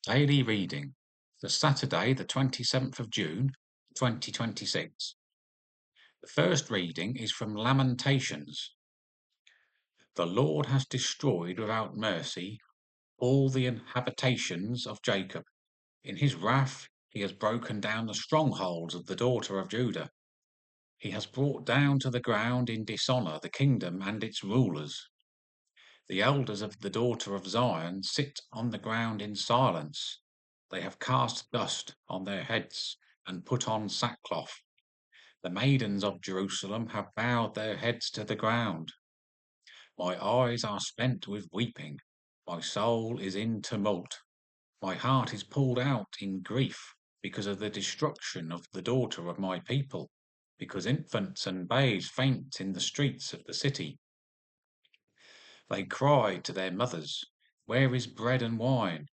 Daily reading for Saturday, the 27th of June, 2026. The first reading is from Lamentations. The Lord has destroyed without mercy all the habitations of Jacob. In his wrath, he has broken down the strongholds of the daughter of Judah. He has brought down to the ground in dishonor the kingdom and its rulers. The elders of the daughter of Zion sit on the ground in silence. They have cast dust on their heads and put on sackcloth. The maidens of Jerusalem have bowed their heads to the ground. My eyes are spent with weeping. My soul is in tumult. My heart is pulled out in grief because of the destruction of the daughter of my people, because infants and babes faint in the streets of the city. They cry to their mothers, "Where is bread and wine?"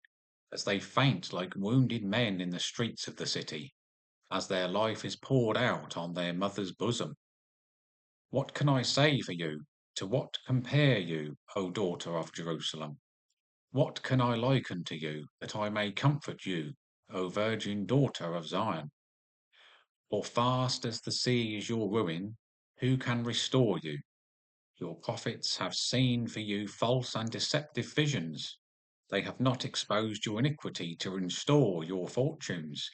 as they faint like wounded men in the streets of the city, as their life is poured out on their mother's bosom. What can I say for you? To what compare you, O daughter of Jerusalem? What can I liken to you, that I may comfort you, O virgin daughter of Zion? For fast as the sea is your ruin, who can restore you? Your prophets have seen for you false and deceptive visions. They have not exposed your iniquity to restore your fortunes,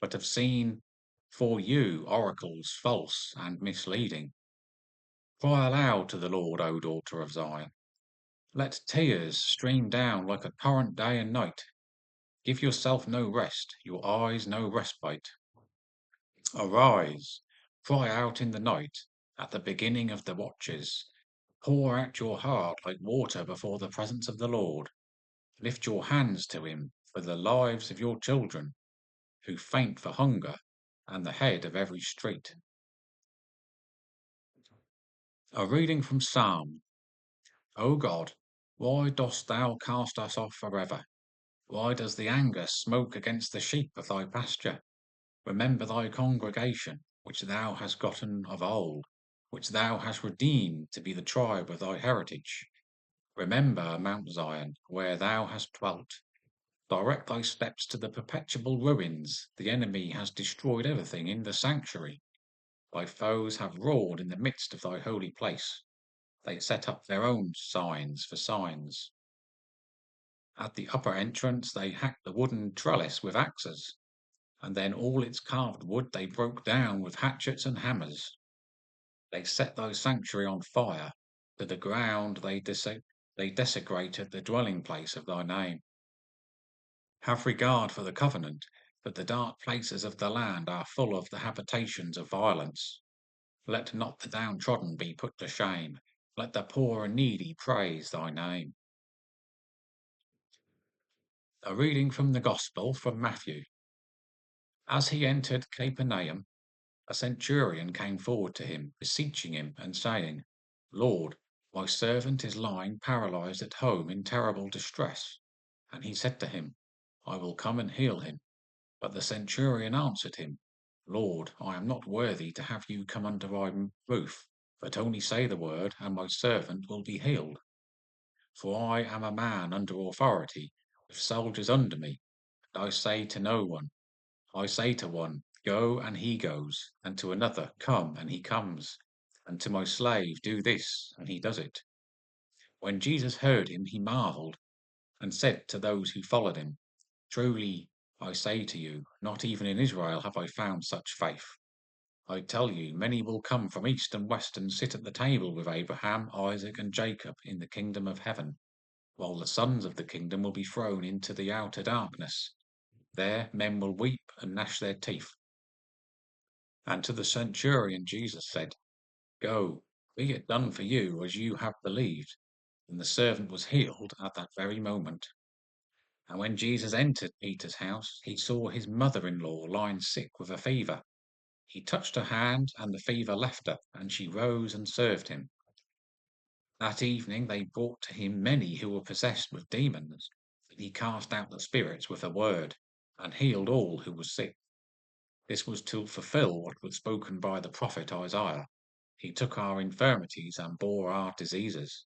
but have seen for you oracles false and misleading. Cry aloud to the Lord, O daughter of Zion. Let tears stream down like a torrent day and night. Give yourself no rest, your eyes no respite. Arise, cry out in the night, at the beginning of the watches. Pour out your heart like water before the presence of the Lord. Lift your hands to him for the lives of your children, who faint for hunger, and the head of every street. A reading from Psalm. O God, why dost thou cast us off forever? Why does the anger smoke against the sheep of thy pasture? Remember thy congregation, which thou hast gotten of old, which thou hast redeemed to be the tribe of thy heritage. Remember Mount Zion, where thou hast dwelt. Direct thy steps to the perpetual ruins. The enemy has destroyed everything in the sanctuary. Thy foes have roared in the midst of thy holy place. They set up their own signs for signs. At the upper entrance they hacked the wooden trellis with axes, and then all its carved wood they broke down with hatchets and hammers. They set thy sanctuary on fire. To the ground they desecrated the dwelling place of thy name. Have regard for the covenant, but the dark places of the land are full of the habitations of violence. Let not the downtrodden be put to shame. Let the poor and needy praise thy name. A reading from the Gospel from Matthew. As he entered Capernaum, a centurion came forward to him, beseeching him and saying, Lord, my servant is lying paralyzed at home in terrible distress. And he said to him, I will come and heal him. But the centurion answered him, Lord, I am not worthy to have you come under my roof, but only say the word, and my servant will be healed. For I am a man under authority, with soldiers under me, and I say to one, Go, and he goes, and to another, Come, and he comes, and to my slave, Do this, and he does it. When Jesus heard him, he marveled, and said to those who followed him, Truly, I say to you, not even in Israel have I found such faith. I tell you, many will come from east and west and sit at the table with Abraham, Isaac, and Jacob in the kingdom of heaven, while the sons of the kingdom will be thrown into the outer darkness. There men will weep and gnash their teeth. And to the centurion Jesus said, Go, be it done for you as you have believed. And the servant was healed at that very moment. And when Jesus entered Peter's house, he saw his mother-in-law lying sick with a fever. He touched her hand, and the fever left her, and she rose and served him. That evening they brought to him many who were possessed with demons, and he cast out the spirits with a word, and healed all who were sick. This was to fulfill what was spoken by the prophet Isaiah. He took our infirmities and bore our diseases.